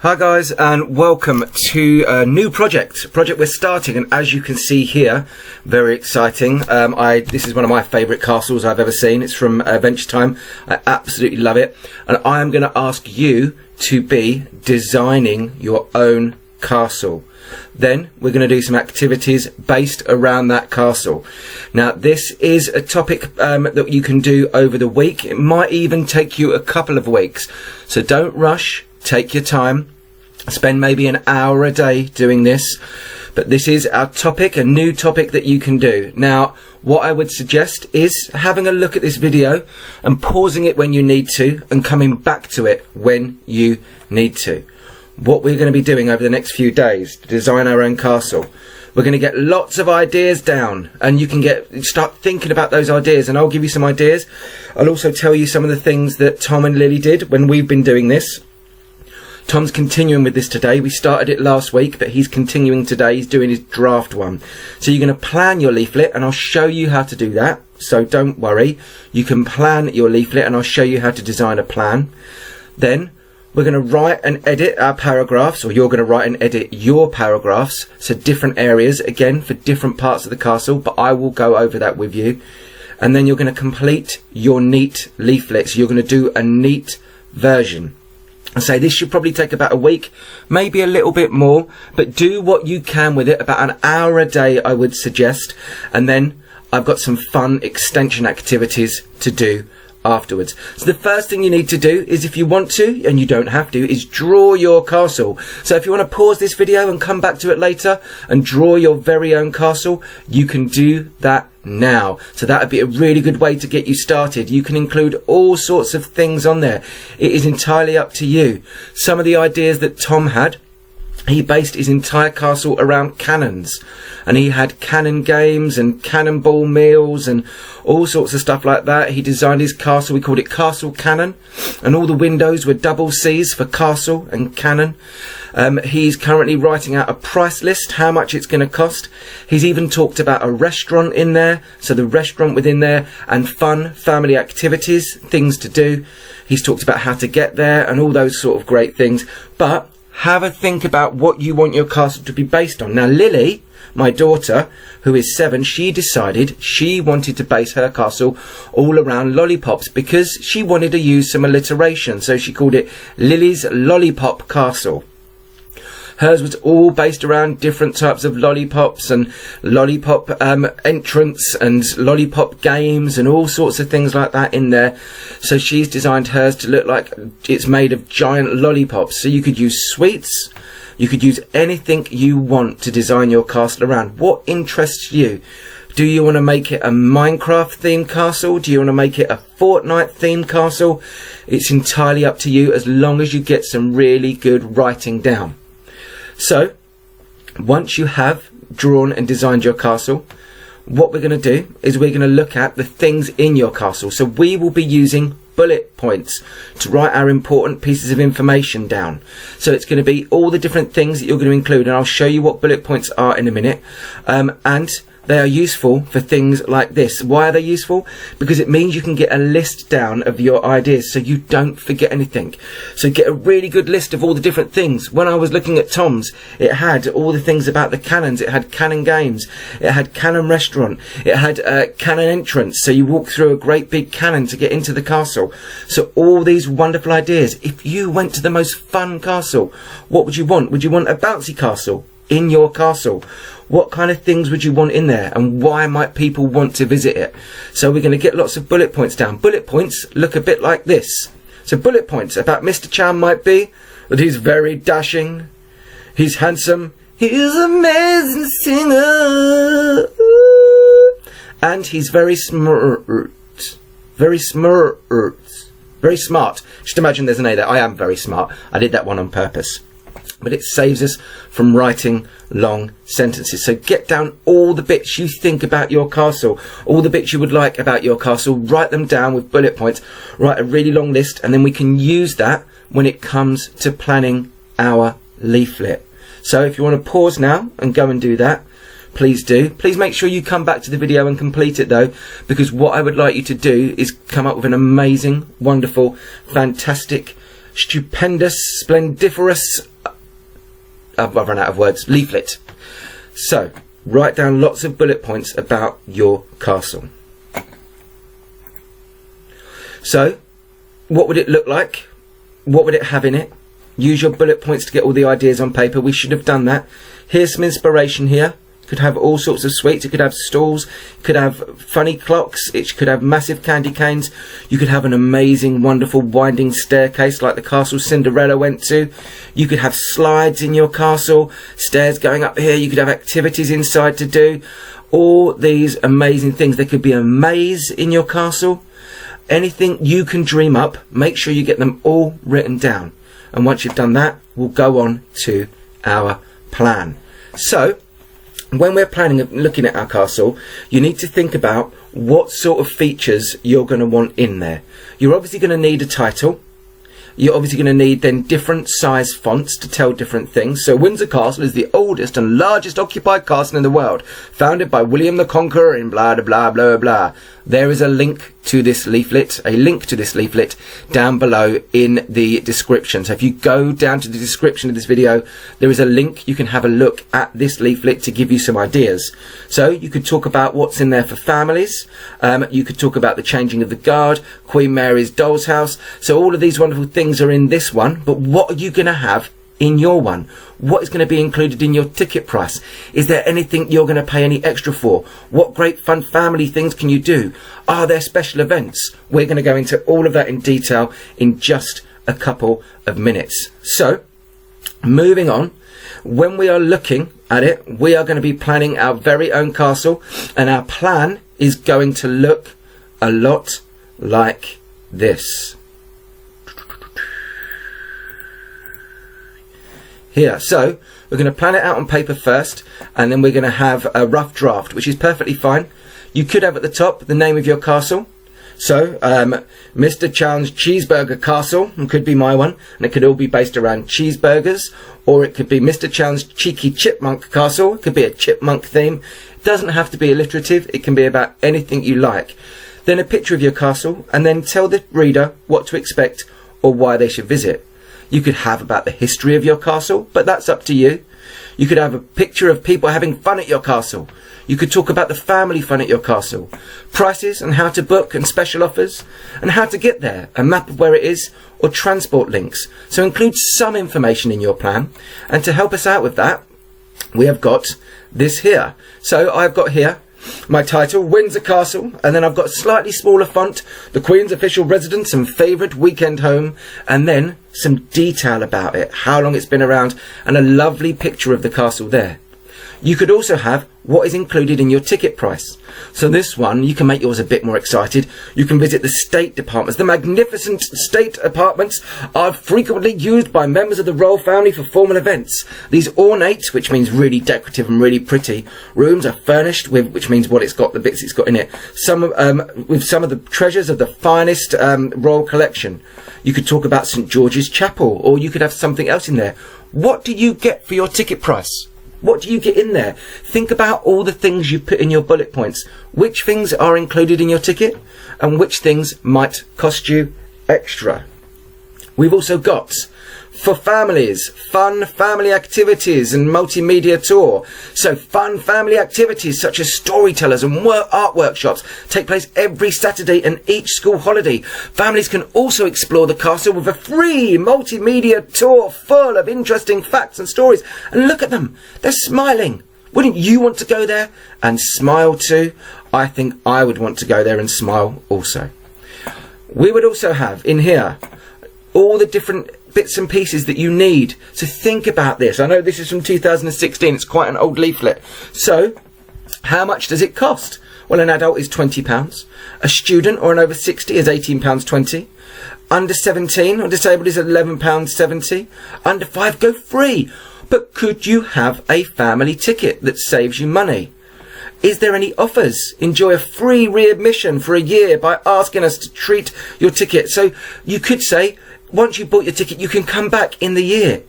Hi guys, and welcome to a new project we're starting, and as you can see here, very exciting. This is one of my favourite castles I've ever seen. It's from Adventure Time. I absolutely love it, and I am going to ask you to be designing your own castle. Then we're going to do some activities based around that castle. Now this is a topic that you can do over the week. It might even take you a couple of weeks, so don't rush. Take your time, spend maybe an hour a day doing this, but this is our topic, a new topic that you can do. Now, what I would suggest is having a look at this video and pausing it when you need to and coming back to it when you need to. What we're going to be doing over the next few days to design our own castle. We're going to get lots of ideas down, and you can start thinking about those ideas, and I'll give you some ideas. I'll also tell you some of the things that Tom and Lily did when we've been doing this. Tom's continuing with this today. We started it last week, but he's continuing today. He's doing his draft one. So you're going to plan your leaflet, and I'll show you how to do that. So don't worry. You can plan your leaflet, and I'll show you how to design a plan. Then we're going to write and edit our paragraphs, or you're going to write and edit your paragraphs. So different areas, again, for different parts of the castle, but I will go over that with you. And then you're going to complete your neat leaflet. So you're going to do a neat version. I say this should probably take about a week, maybe a little bit more, but do what you can with it, about an hour a day I would suggest, and then I've got some fun extension activities to do afterwards. So the first thing you need to do is, if you want to, and you don't have to, is draw your castle. So if you want to pause this video and come back to it later and draw your very own castle, you can do that now. So that would be a really good way to get you started. You can include all sorts of things on there. It is entirely up to you. Some of the ideas that Tom had, he based his entire castle around cannons, and he had cannon games and cannonball meals and all sorts of stuff like that. He designed his castle, we called it Castle Cannon, and all the windows were double C's for castle and cannon. He's currently writing out a price list, how much it's going to cost. He's even talked about a restaurant in there, so the restaurant within there, and fun family activities, things to do. He's talked about how to get there and all those sort of great things. But have a think about what you want your castle to be based on. Now Lily, my daughter, who is 7, she decided she wanted to base her castle all around lollipops because she wanted to use some alliteration. So she called it Lily's Lollipop Castle. Hers was all based around different types of lollipops and lollipop entrance and lollipop games and all sorts of things like that in there. So she's designed hers to look like it's made of giant lollipops. So you could use sweets, you could use anything you want to design your castle around. What interests you? Do you want to make it a Minecraft themed castle? Do you want to make it a Fortnite themed castle? It's entirely up to you, as long as you get some really good writing down. So, once you have drawn and designed your castle, what we're going to do is we're going to look at the things in your castle. So we will be using bullet points to write our important pieces of information down. So it's going to be all the different things that you're going to include, and I'll show you what bullet points are in a minute. And they are useful for things like this. Why are they useful? Because it means you can get a list down of your ideas so you don't forget anything. So get a really good list of all the different things. When I was looking at Tom's, it had all the things about the cannons. It had cannon games. It had cannon restaurant. It had cannon entrance. So you walk through a great big cannon to get into the castle. So all these wonderful ideas. If you went to the most fun castle, what would you want? Would you want a bouncy castle in your castle? What kind of things would you want in there, and why might people want to visit it? So we're going to get lots of bullet points down. Bullet points look a bit like this. So bullet points about Mr. Chown might be that he's very dashing, he's handsome, he's an amazing singer, and he's very smart. Very smart. Very smart. Just imagine there's an A there. I am very smart. I did that one on purpose. But it saves us from writing long sentences. So get down all the bits you think about your castle, all the bits you would like about your castle, write them down with bullet points, write a really long list, and then we can use that when it comes to planning our leaflet. So if you want to pause now and go and do that, please do. Please make sure you come back to the video and complete it though, because what I would like you to do is come up with an amazing, wonderful, fantastic stupendous, splendiferous, I've run out of words, leaflet. So, write down lots of bullet points about your castle. So, what would it look like? What would it have in it? Use your bullet points to get all the ideas on paper. We should have done that. Here's some inspiration here. Could have all sorts of sweets. It could have stalls. It could have funny clocks. It could have massive candy canes. You could have an amazing, wonderful winding staircase like the castle Cinderella went to. You could have slides in your castle, stairs going up here. You could have activities inside to do. All these amazing things. There could be a maze in your castle. Anything you can dream up, make sure you get them all written down. And once you've done that, we'll go on to our plan. So, when we're planning and looking at our castle, you need to think about what sort of features you're going to want in there. You're obviously going to need a title. You're obviously going to need then different size fonts to tell different things. So Windsor Castle is the oldest and largest occupied castle in the world, founded by William the Conqueror in blah blah blah blah. There is a link to this leaflet, down below in the description. So if you go down to the description of this video, there is a link. You can have a look at this leaflet to give you some ideas. So you could talk about what's in there for families. You could talk about the changing of the guard, Queen Mary's doll's house. So all of these wonderful things are in this one, but what are you going to have in your one? What is going to be included in your ticket price? Is there anything you're going to pay any extra for? What great fun family things can you do? Are there special events? We're going to go into all of that in detail in just a couple of minutes. So, moving on, when we are looking at it, we are going to be planning our very own castle, and our plan is going to look a lot like this. Here, so we're going to plan it out on paper first, and then we're going to have a rough draft, which is perfectly fine. You could have at the top the name of your castle. So, Mr. Chown's Cheeseburger Castle, and could be my one, and it could all be based around cheeseburgers, or it could be Mr. Chown's Cheeky Chipmunk Castle. It could be a chipmunk theme. It doesn't have to be alliterative. It can be about anything you like. Then a picture of your castle, and then tell the reader what to expect or why they should visit. You could have about the history of your castle, but that's up to you. You could have a picture of people having fun at your castle. You could talk about the family fun at your castle, prices and how to book and special offers, and how to get there, a map of where it is, or transport links. So include some information in your plan. And to help us out with that, we have got this here. So I've got here my title, Windsor Castle, and then I've got a slightly smaller font, the Queen's official residence and favourite weekend home, and then some detail about it, how long it's been around, and a lovely picture of the castle there. You could also have what is included in your ticket price. So this one, you can make yours a bit more excited. You can visit the state departments. The magnificent state apartments are frequently used by members of the royal family for formal events. These ornate, which means really decorative and really pretty, rooms are furnished with, which means what it's got, the bits it's got in it, with some of the treasures of the finest royal collection. You could talk about St. George's Chapel, or you could have something else in there. What do you get for your ticket price? What do you get in there? Think about all the things you put in your bullet points. Which things are included in your ticket and which things might cost you extra. We've also got, for families, fun family activities and multimedia tour. So fun family activities such as storytellers and art workshops take place every Saturday and each school holiday. Families can also explore the castle with a free multimedia tour full of interesting facts and stories. And look at them, they're smiling. Wouldn't you want to go there and smile too? I think I would want to go there and smile also. We would also have in here all the different bits and pieces that you need. So think about this. I know this is from 2016. It's quite an old leaflet. So how much does it cost? Well, an adult is £20. A student or an over 60 is £18.20. Under 17 or disabled is £11.70. Under 5 go free. But could you have a family ticket that saves you money? Is there any offers? Enjoy a free readmission for a year by asking us to treat your ticket. So you could say, once you bought your ticket, you can come back in the year.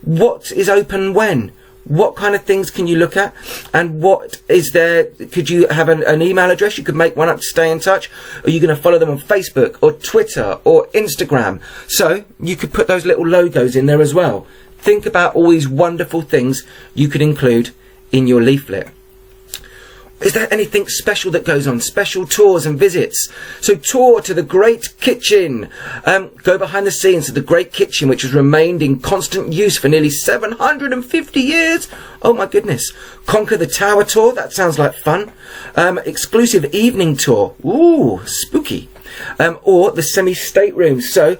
What is open when? What kind of things can you look at? And what is there? Could you have an email address? You could make one up to stay in touch. Are you going to follow them on Facebook or Twitter or Instagram? So you could put those little logos in there as well. Think about all these wonderful things you could include in your leaflet. Is there anything special that goes on? Special tours and visits. So tour to the Great Kitchen. Go behind the scenes of the Great Kitchen, which has remained in constant use for nearly 750 years. Oh my goodness. Conquer the Tower tour. That sounds like fun. Exclusive evening tour. Ooh, spooky. Or the semi-staterooms. So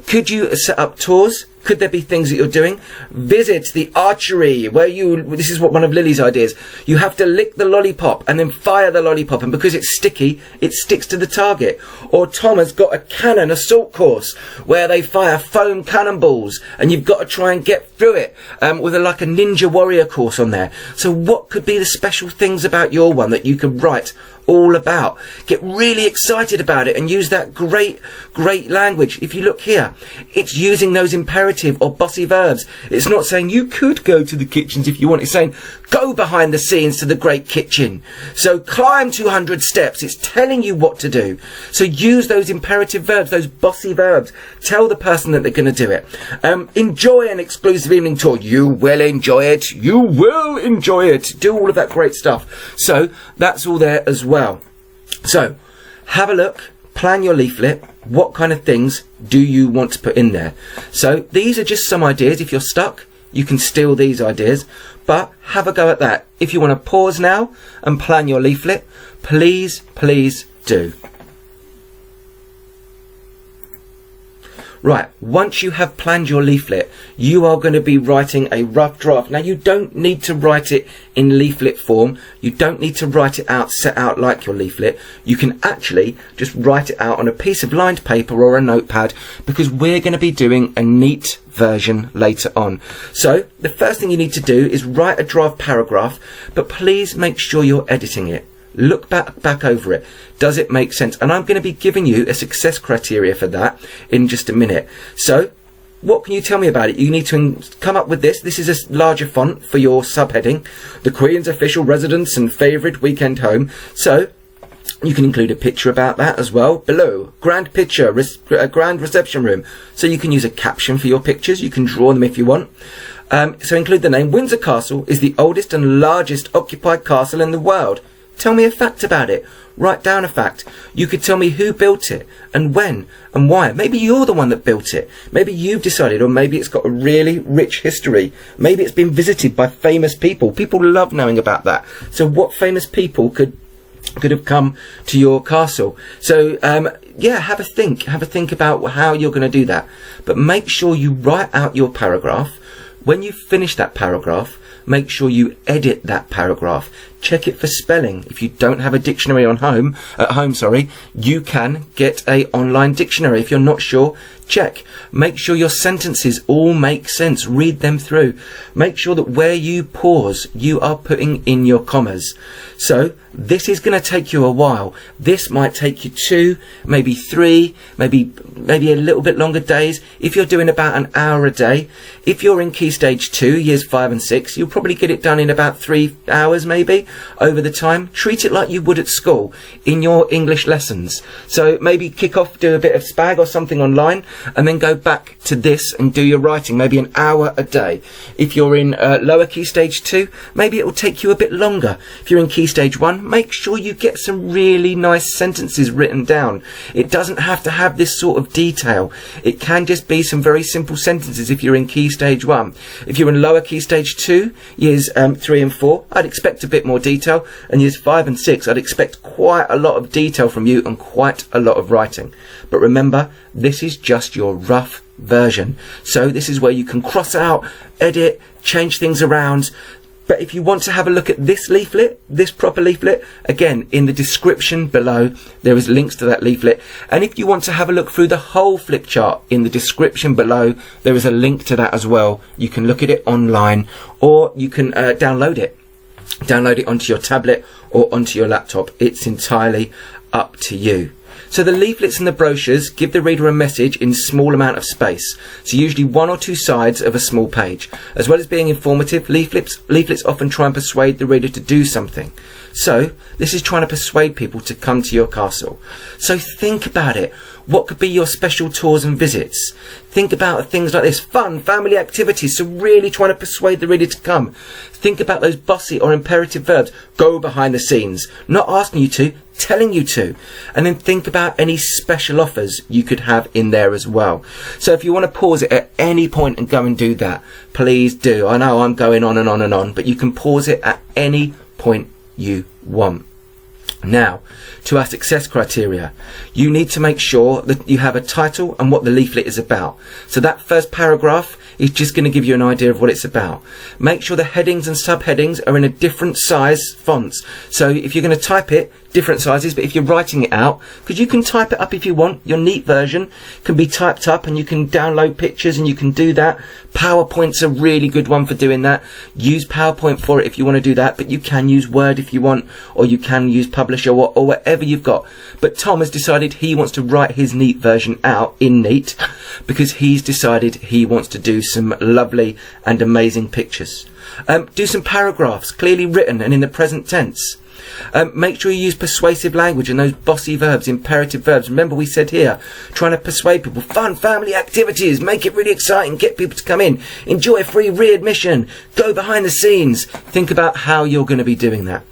could you set up tours? Could there be things that you're doing? Visit the archery, where this is what one of Lily's ideas. You have to lick the lollipop and then fire the lollipop, and because it's sticky, it sticks to the target. Or Tom has got a cannon assault course where they fire foam cannonballs, and you've got to try and get through it with like a ninja warrior course on there. So what could be the special things about your one that you could write all about? Get really excited about it and use that great language. If you look here, it's using those imperative or bossy verbs. It's not saying you could go to the kitchens if you want. It's saying go behind the scenes to the Great Kitchen. So climb 200 steps. It's telling you what to do. So use those imperative verbs, those bossy verbs. Tell the person that they're going to do it. Enjoy an exclusive evening tour. You will enjoy it. You will enjoy it. Do all of that great stuff. So that's all there as well. So have a look, plan your leaflet. What kind of things do you want to put in there? So these are just some ideas. If you're stuck, you can steal these ideas, but have a go at that. If you want to pause now and plan your leaflet, please do. Right, once you have planned your leaflet, you are going to be writing a rough draft. Now, you don't need to write it in leaflet form. You don't need to write it out, set out like your leaflet. You can actually just write it out on a piece of lined paper or a notepad, because we're going to be doing a neat version later on. So the first thing you need to do is write a draft paragraph, but please make sure you're editing it. Look back over it. Does it make sense? And I'm going to be giving you a success criteria for that in just a minute. So what can you tell me about it? You need to come up with this. This is a larger font for your subheading. The Queen's official residence and favourite weekend home. So you can include a picture about that as well. Below, grand picture, grand reception room. So you can use a caption for your pictures. You can draw them if you want. So include the name. Windsor Castle is the oldest and largest occupied castle in the world. Tell me a fact about it. Write down a fact. You could tell me who built it and when and why. Maybe you're the one that built it. Maybe you've decided, or maybe it's got a really rich history. Maybe it's been visited by famous people. People love knowing about that. So what famous people could have come to your castle? So yeah, have a think about how you're going to do that. But make sure you write out your paragraph. When you finish that paragraph, make sure you edit that paragraph. Check it for spelling. If you don't have a dictionary at home, you can get an online dictionary. If you're not sure, check. Make sure your sentences all make sense. Read them through. Make sure that where you pause, you are putting in your commas. So this is going to take you a while. This might take you 2, maybe 3, maybe a little bit longer days. If you're doing about an hour a day, if you're in Key Stage 2, years 5 and 6, you'll probably get it done in about 3 hours maybe over the time. Treat it like you would at school in your English lessons. So maybe kick off, do a bit of spag or something online, and then go back to this and do your writing, maybe an hour a day. If you're in lower Key Stage 2, maybe it will take you a bit longer. If you're in Key Stage 1, make sure you get some really nice sentences written down. It doesn't have to have this sort of detail. It can just be some very simple sentences if you're in Key Stage 1. If you're in lower Key Stage 2, years 3 and 4, I'd expect a bit more detail. And years 5 and 6, I'd expect quite a lot of detail from you and quite a lot of writing. But remember, this is just your rough version. So this is where you can cross out, edit, change things around. But if you want to have a look at this leaflet, this proper leaflet, again, in the description below, there is links to that leaflet. And if you want to have a look through the whole flip chart, in the description below, there is a link to that as well. You can look at it online, or you can download it. Download it onto your tablet or onto your laptop. It's entirely up to you. So the leaflets and the brochures give the reader a message in small amount of space. So usually 1 or 2 sides of a small page. As well as being informative, leaflets often try and persuade the reader to do something. So this is trying to persuade people to come to your castle. So think about it. What could be your special tours and visits? Think about things like this. Fun, family activities. So really trying to persuade the reader to come. Think about those bossy or imperative verbs. Go behind the scenes. Not asking you to, telling you to. And then think about any special offers you could have in there as well. So if you want to pause it at any point and go and do that, please do. I know I'm going on and on and on, but you can pause it at any point you want. Now, to our success criteria, you need to make sure that you have a title and what the leaflet is about. So that first paragraph is just going to give you an idea of what it's about. Make sure the headings and subheadings are in a different size fonts. So if you're going to type it, different sizes, but if you're writing it out, because you can type it up if you want, your neat version can be typed up and you can download pictures and you can do that. PowerPoint's a really good one for doing that. Use PowerPoint for it if you want to do that, but you can use Word if you want, or you can use Publisher or whatever you've got. But Tom has decided he wants to write his neat version out in neat because he's decided he wants to do some lovely and amazing pictures. Do some paragraphs clearly written and in the present tense. Make sure you use persuasive language and those bossy verbs, imperative verbs. Remember we said here, trying to persuade people, fun family activities, make it really exciting, get people to come in, enjoy free readmission, go behind the scenes. Think about how you're going to be doing that.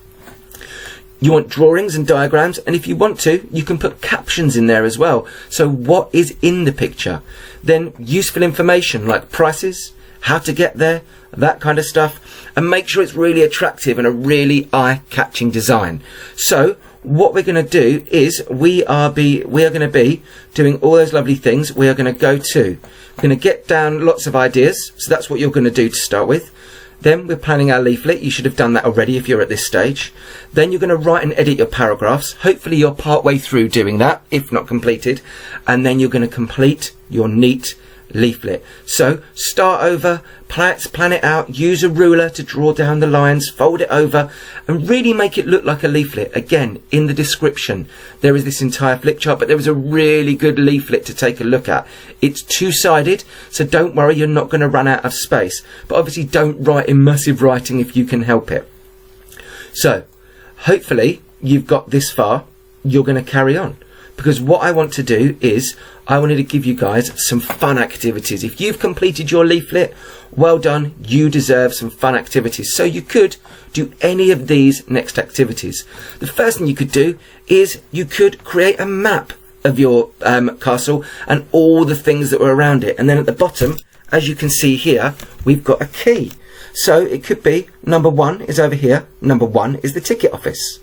You want drawings and diagrams, and if you want to, you can put captions in there as well. So what is in the picture? Then useful information like prices, how to get there, that kind of stuff, and make sure it's really attractive and a really eye-catching design. So what we're going to do is we are going to be doing all those lovely things. We are going to go to, we're going to get down lots of ideas. So that's what you're going to do to start with. Then we're planning our leaflet. You should have done that already if you're at this stage. Then you're going to write and edit your paragraphs. Hopefully you're part way through doing that, if not completed. And then you're going to complete your neat leaflet. So start over, plan it out, use a ruler to draw down the lines, fold it over and really make it look like a leaflet. Again, in the description there is this entire flip chart, but there is a really good leaflet to take a look at. It's two-sided, so don't worry, you're not going to run out of space, but obviously don't write in massive writing if you can help it. So hopefully you've got this far. You're going to carry on, because what I want to do is I wanted to give you guys some fun activities. If you've completed your leaflet, well done, you deserve some fun activities. So you could do any of these next activities. The first thing you could do is you could create a map of your castle and all the things that were around it. And then at the bottom, as you can see here, we've got a key. So it could be number 1 is over here. Number 1 is the ticket office.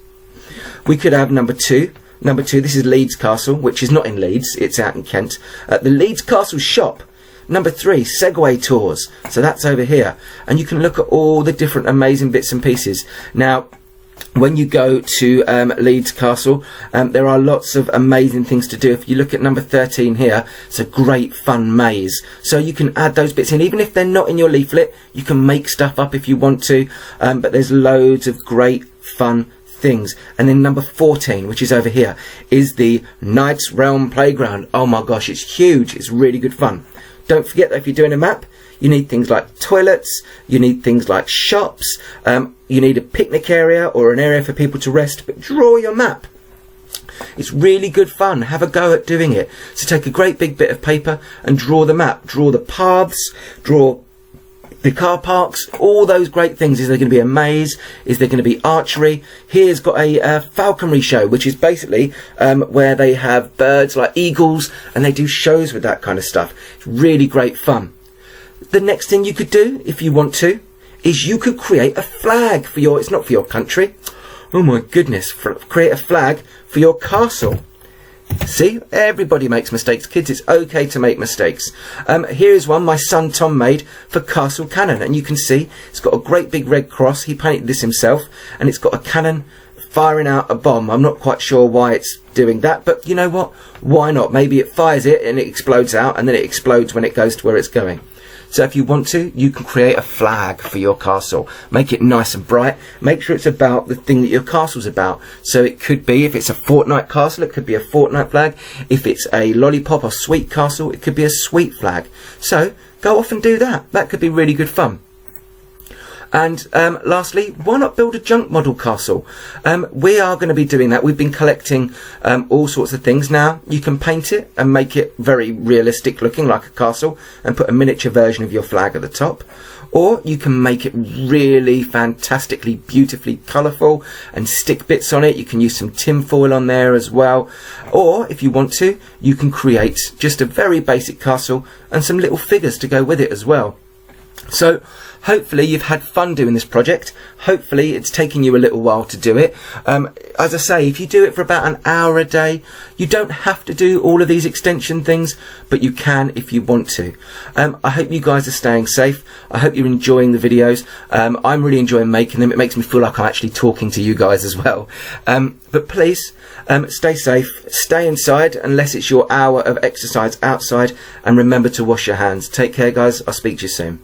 We could have number 2. Number 2, this is Leeds Castle, which is not in Leeds, it's out in Kent. The Leeds Castle shop. Number 3, Segway tours. So that's over here. And you can look at all the different amazing bits and pieces. Now, when you go to Leeds Castle, there are lots of amazing things to do. If you look at number 13 here, it's a great fun maze. So you can add those bits in. Even if they're not in your leaflet, you can make stuff up if you want to. But there's loads of great fun things. And then number 14, which is over here, is the Knight's Realm Playground. Oh my gosh, it's huge. It's really good fun. Don't forget that if you're doing a map, you need things like toilets, you need things like shops, you need a picnic area or an area for people to rest, but draw your map. It's really good fun. Have a go at doing it. So take a great big bit of paper and draw the map. Draw the paths, draw the car parks, all those great things. Is there going to be a maze? Is there going to be archery? Here's got a falconry show, which is basically where they have birds like eagles and they do shows with that kind of stuff. It's really great fun. The next thing you could do, if you want to, is you could create a flag for your, it's not for your country. Oh my goodness, create a flag for your castle. See, everybody makes mistakes, kids. It's okay to make mistakes. Here's one my son Tom made for Castle Cannon, and you can see it's got a great big red cross. He painted this himself, and it's got a cannon firing out a bomb. I'm not quite sure why it's doing that, but you know what? Why not? Maybe it fires it and it explodes out, and then it explodes when it goes to where it's going. So if you want to, you can create a flag for your castle. Make it nice and bright. Make sure it's about the thing that your castle's about. So it could be, if it's a Fortnite castle, it could be a Fortnite flag. If it's a lollipop or sweet castle, it could be a sweet flag. So go off and do that. That could be really good fun. And lastly, why not build a junk model castle? We are going to be doing that. We've been collecting all sorts of things. Now, you can paint it and make it very realistic looking, like a castle, and put a miniature version of your flag at the top. Or you can make it really fantastically, beautifully colourful and stick bits on it. You can use some tin foil on there as well. Or, if you want to, you can create just a very basic castle and some little figures to go with it as well. So hopefully you've had fun doing this project. Hopefully it's taking you a little while to do it. As I say, if you do it for about an hour a day, you don't have to do all of these extension things, but you can if you want to. I hope you guys are staying safe. I hope you're enjoying the videos. I'm really enjoying making them. It makes me feel like I'm actually talking to you guys as well. But please, stay safe, stay inside unless it's your hour of exercise outside, and remember to wash your hands. Take care, guys. I'll speak to you soon.